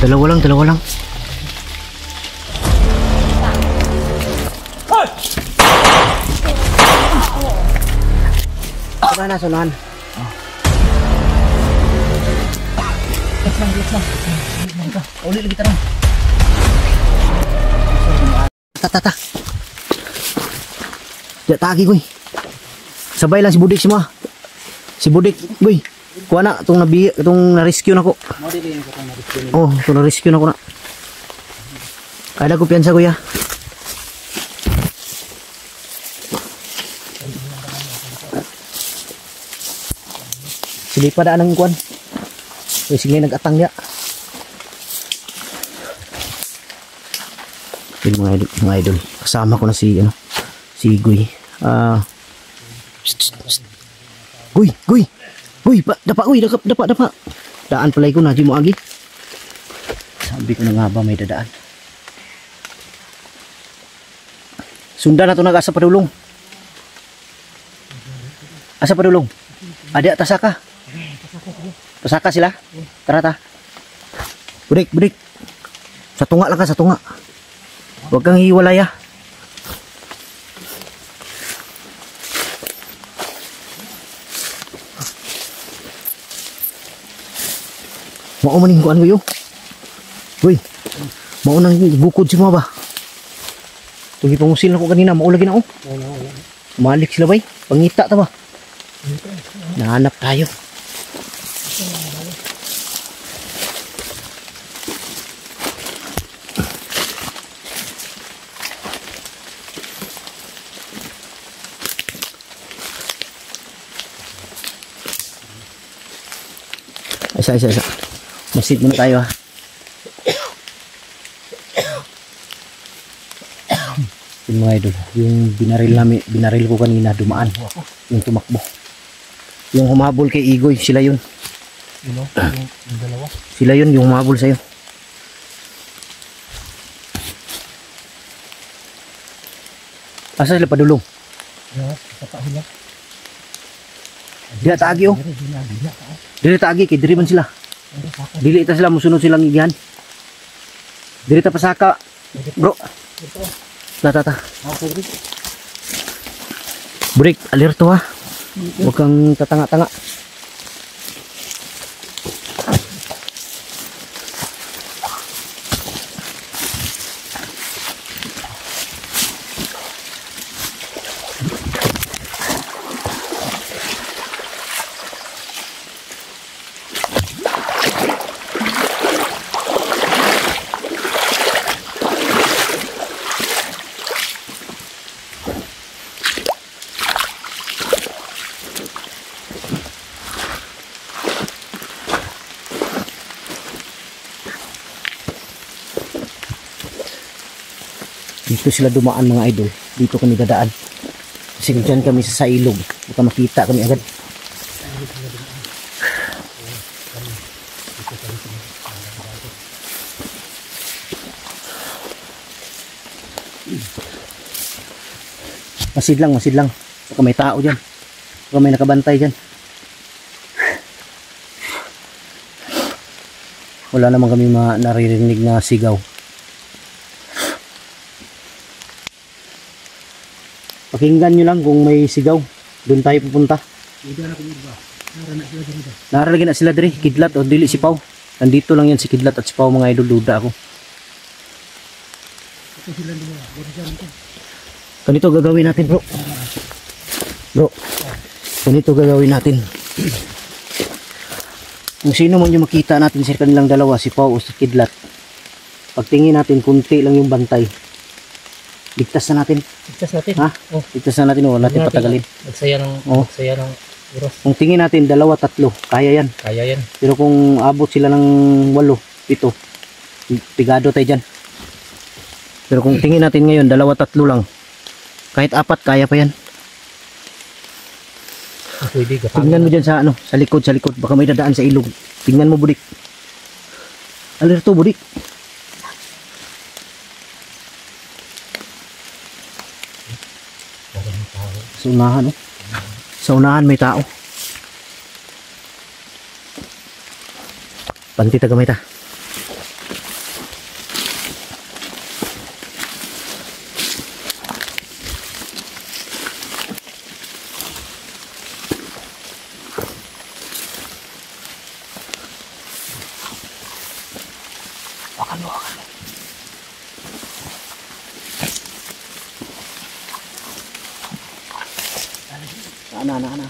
Dalawa lang, dalawa lang. Sunahan na, sunahan. Let's lang. Uli lagi tarong. Tata. Diya tagi koy. Sabay lang si Budik semua. Si Budik, boy. Kuha na itong na-rescue na ko. Oh, itong na-rescue na ko na. Ada ko piyansa kuya. Silipa daan ang kuwan. Sige nag-atang niya. Yung mga idol. Kasama ko na si Guy. Guy, dapa. Daan palay ko na, di mo agi. Sabi ko na nga ba may dadaan. Sundan na ito nag-asa padulong. Asa padulong? Ada tasaka. Tasaka sila? Tara ta. Budik. Sa tunga lang ka, sa tunga. Huwag kang hiwalay ah. Maumaning kuan ko yun. Uy, maunang bukod si mga ba? Tugi pangusil ako kanina, maulagin ako. Malik sila ba? Pangita ta ba? Nahanap tayo. Isa. Masid muna tayo ha. Yung mga idol, yung binaril ko kanina dumaan. Yung tumakbo. Yung humabol kay Igoy, sila yun. Yung dalawa? Sila yun, yung humabol sa'yo. Asa sila padulong? Dila tagi oh. Dili tagi kay diri man sila. Dili ita sila musunod silang igihan. Diri ta pasaka. Bro. Tata. Break alerto ha. Huwag kang tatanga-tanga. Dito sila dumaan mga idol. Dito kami dadaan. Kasi dyan kami sa ilog. Baka makita kami agad. Masid lang. Baka may tao dyan. Baka may nakabantay dyan. Wala naman kami naririnig na sigaw. Pakinggan nyo lang kung may sigaw. Doon tayo pupunta. Naralagin na sila diri. Kidlat o dili si Pau. Nandito lang yan si Kidlat at si Pau mga idol. Duda ako. Ganito gagawin natin bro. Ganito gagawin natin. Kung sino man yung makita natin sa kanilang dalawa, si Pau o si Kidlat, pagtingin natin kunti lang yung bantay. Ligtas na natin. Ha? Oh. Ligtas na natin. Wala natin patagalin. Nagsaya ng oras. Kung tingin natin 2, 3, kaya yan. Pero kung abot sila ng 8, 7, pigado tayo dyan. Pero kung tingin natin ngayon 2, 3 lang, kahit 4 kaya pa yan. Tingnan mo dyan sa likod. Baka may dadaan sa ilog. Tingnan mo Budik. Alerto Budik. Sa unahan Sa unahan may tao. Panti taga may ta. Hawakan mo, hawakan mo. Ana.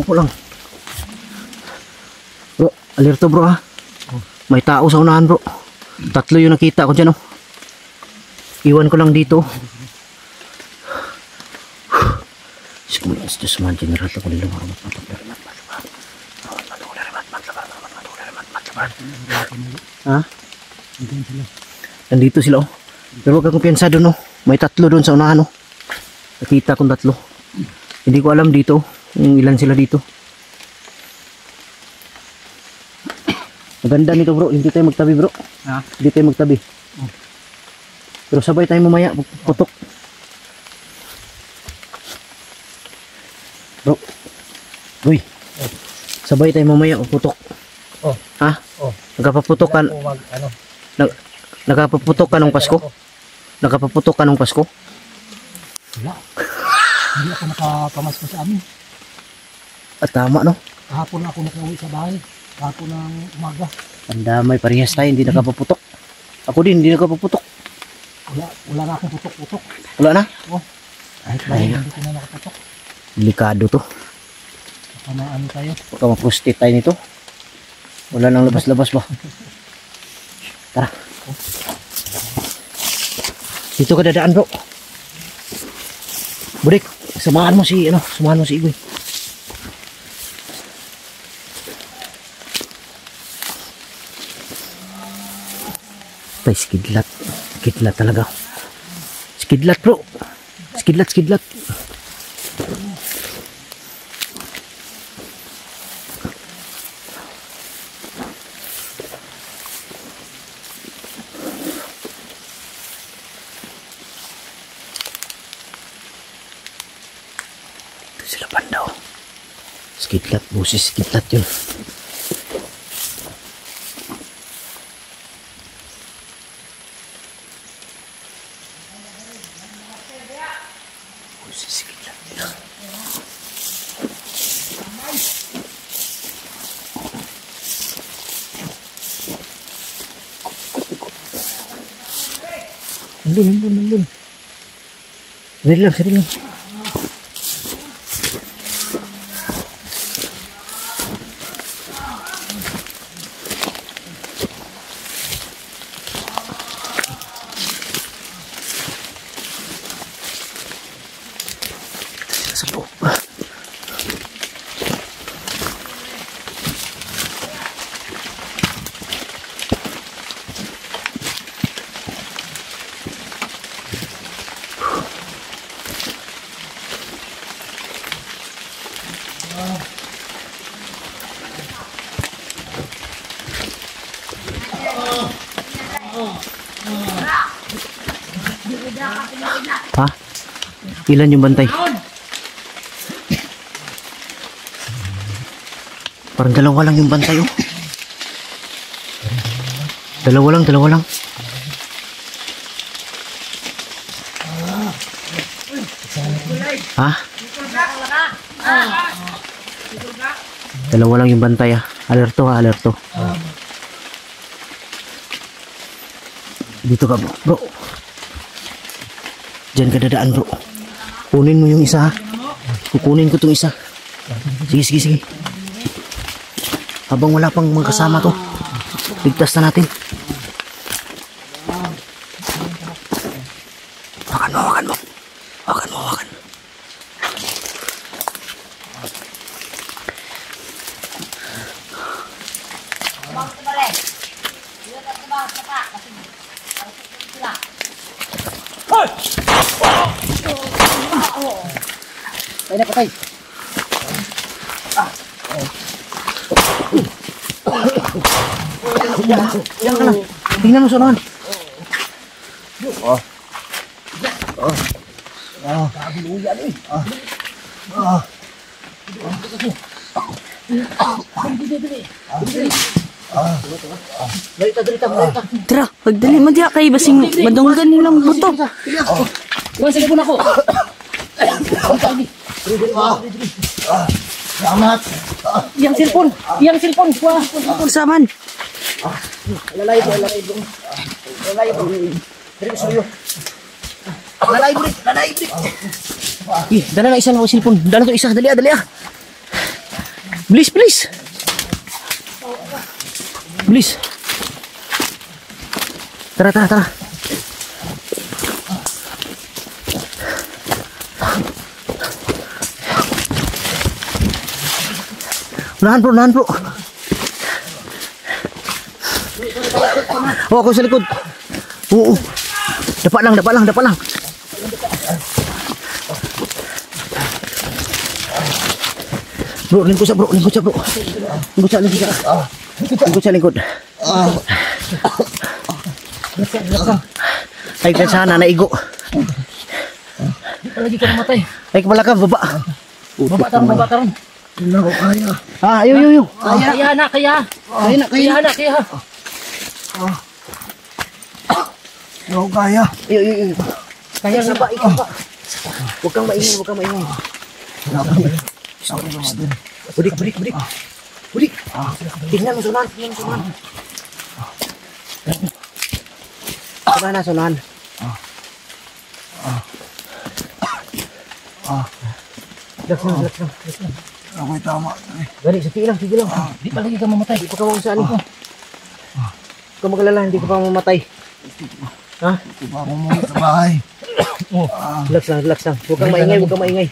Upo lang. Bro, alerto bro ha. May tao sa unahan bro. 3 yung nakita ko dyan oh. Iwan ko lang dito. Diyos man, general ako nila. Ha? Nandito sila oh. Pero huwag kang kumpiyansado no. May 3 doon sa unahan oh. Nakita kong 3. Hindi ko alam dito kung ilan sila dito. Maganda nito bro, hindi tayo magtabi bro. Ha? Hindi tayo magtabi. Pero sabay tayo mamaya, putok. Bro. Uy. Sabay tayo mamaya, putok. Oh. Ha? Oh. Nagpaputok ka. Ano? Nagpaputok ka ng Pasko? Nagpaputok ka ng Pasko? Wala. Hindi ako nakapamasko sa amin. At tama no? Kahapon ako nakauwi sa bahay. Kahapon ng umaga. Pandamay, parehas tayo, hindi nakapaputok. Ako din, hindi nakapaputok. Wala na akong putok-putok. Wala na? Oh. Kahit bahay, hindi ko na nakaputok. Delikado to. Baka maano tayo. Baka ma-prostate tayo nito. Wala nang labas-labas ba? Tara. Dito ka dadaan bro. Budik, samahan mo si Igoy. Tay, skidlat. Skidlat talaga. Skidlat bro. Skidlat. Ito sila pandaw. Skidlat, busis skidlat yun. Nandun. Sari lang. Sa loob. Ha? Ilan yung bantay? Parang dalawa lang yung bantay oh. Dalawa lang. Ha? Dalawa lang yung bantay ah. Alerto. Dito ka bro. Diyan ka dadaan bro. Kunin mo yung isa ha. Kukunin ko tong isa. Sige. Habang wala pang mga kasama to, ligtas na natin. Hawakan mo. Patay na. Yan ka lang. Tingnan mo sa unahan. Tara, pagdali mo diya kay basing madunggan nilang buto. Kuha sa ipon ako. Salamat. Iyang cellphone. Iyang cellphone. Kuha. Saman. Lalay po. Lalay po. Dali sa iyo. Lalay po. Dala na isa lang ako cellphone. Dala to isa. Dali ah. Please. Please. Tara. Unahan bro. Oh, ako sa likod. Oo. Dapa lang. Bro, lingkod siya bro. Lingkod sa likod. Ay, sana naigo. Di pa lagi ka namatay. Ay, kabalakang baba. Baba taron. Hindi ko kaya. Ayo. Kaya na. Kaya. Hindi ko kaya. Ayo. Kaya na ba? Huwag kang maingay. Budik. Tingnan mo, sunan. Sunan. Relax lang. Ako'y tama. Gani, sige lang. Di pa lagi ka mamatay. Di pa ka mawag sa ano. Huwag ka magalala, hindi ka pa mamatay. Ha? Di ba ako muna sa bahay? Relax lang. Huwag kang maingay.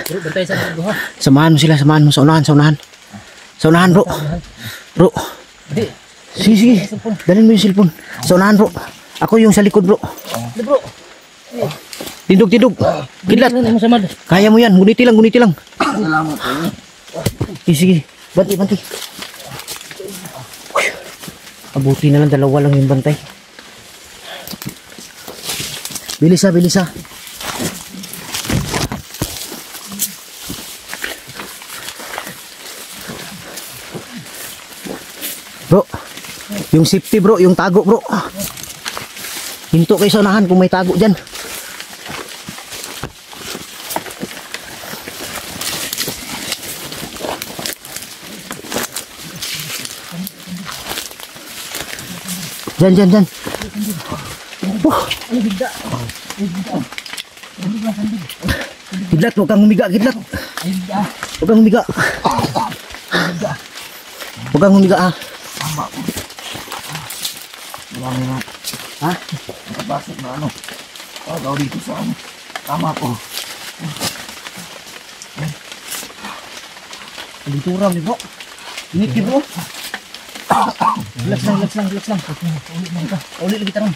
Bro, bantay sa duha. Samahan mo sa unahan. Sa unahan, bro. Bro. Di. Sige. Dalhin mo yung cellphone. Sa unahan, bro. Ako yung sa likod, bro. Bro. Tindog. Kidlat. Kaya mo yan. Guniti lang. Salamat po. Sige. Banti. Abuti na lang, 2 lang yung bantay. Bilis ha. Bro, yung safety bro, yung tago bro. Hinto kayo sa unahan kung may tago dyan. Dyan. Kidlat, huwag kang humiga, Kidlat. Huwag kang humiga ah. Ha? Nakapasok na ano. Pagaw dito sa ano. Tama po. Pintura ni bro. Init ni bro. Relax lang. Ulit lagi tarong.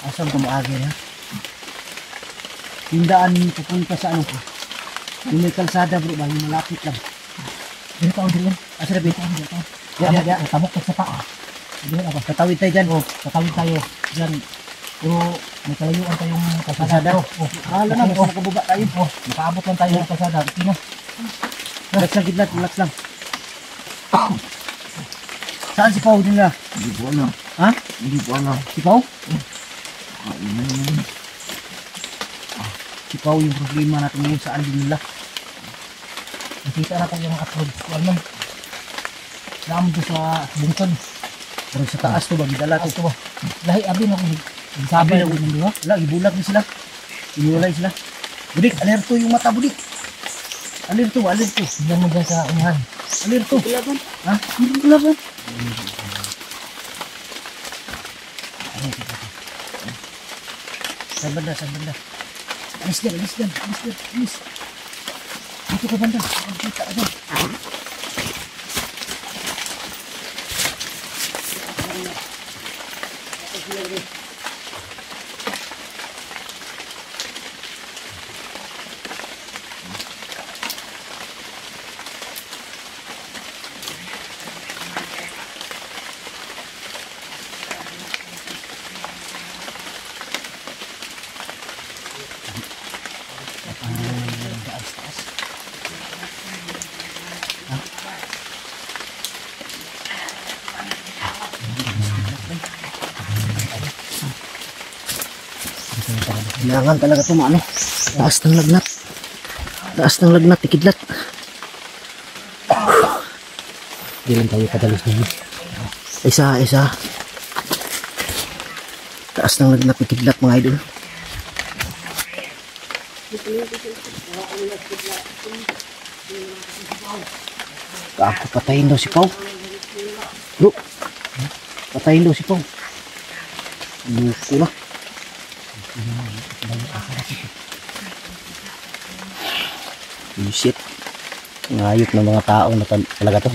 Asam ka maagi ha? Tindaan pupunta sa ano po. Yung may kalsada bro ba, yung malapit lang. Dito ako din. Asa na bito? Ya. Tabok sa paa. Tatawid tayo dyan. Tatawid tayo. Diyan. Pero may kalayuan tayong Kalsada. Hala na, basta nakababa tayo. Nakaabot lang tayo ng kalsada. Okay na. Relax lang Kidlat, relax lang. Saan si Pao din na? Hindi po alam. Ha? Hindi po alam. Si Pao? Ayun. Si Pao yung problema natin ngayon, saan din nila? Nakita natin yung upload. Kuwan man. Lam doon sa bungkon. Pero sa taas to ba, gidala to. Ito ba? Lahi abin ako. Sabi na ulit nila. Wala, ibulag na sila. Inuulay sila. Budik, alerto yung mata, Budik. Alerto. Tingnan mo dyan sa unahan. Alerto. Ha? Laban. Saan banda? Alis dyan. Dito ka banda. Dito ka dyan. Kailangan talaga ito maano. Taas ng lagnat. Taas ng lagnat, tikidlat. Hindi lang tayo padalos nyo. Isa. Taas ng lagnat, tikidlat mga idol. Kaako, patayin daw si Pau. Bro, patayin daw si Pau. Luko na. Shit. Ngayot ng mga tao na talaga to.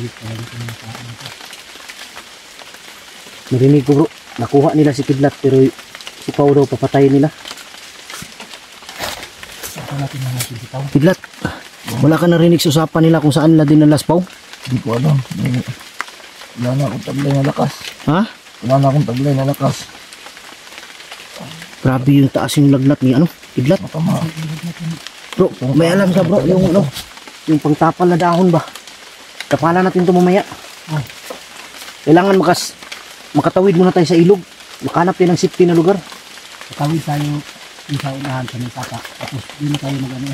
Narinig ko bro, nakuha nila si Kidlat pero si Pau daw papatayin nila. Kidlat, wala ka narinig sa usapan nila kung saan nila dinala si Pau? Hindi ko alam. Wala na akong taglay na lakas. Ha? Wala na akong taglay na lakas. Grabe yung taas yung lagnat ni ano, Kidlat. Matama. Bro, may alam ka bro, yung ano, yung pangtapal na dahon ba? Kapalan natin ito mamaya. Kailangan makatawid muna tayo sa ilog. Makanap tayo ng safety na lugar. Tawid tayo yung sa unahan sa may sapa. Tapos yun tayo mag-ano.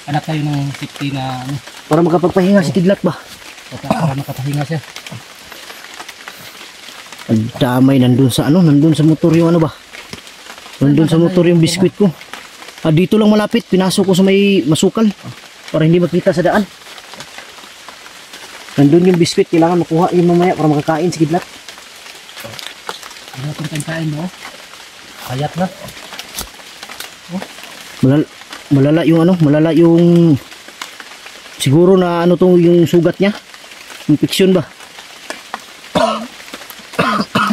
Hanap tayo ng safety na ano. Para makapagpahinga si Kidlat ba? Para makapahinga siya. Ang damay nandun sa ano, nandun sa motor yung ano ba? Nandun sa motor yung biskwit ko. Dito lang malapit, pinasok ko sa may masukal para hindi makita sa daan. Nandun yung biskwit, kailangan makuha yung mamaya para makakain si Kidlat. Ano itong kain mo? Kayat na. Malala yung ano, malala yung siguro na ano to yung sugat niya. Infection ba?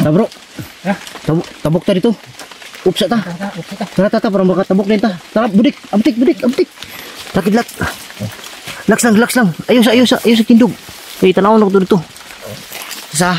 Bro. Tabok ta dito. Upsa ta. Tara tata para makatabok din ta. Tara budik, amtik. Takidlat. Laks lang. Ayos sa kindog. Kay tanaw na ko dito. Isa.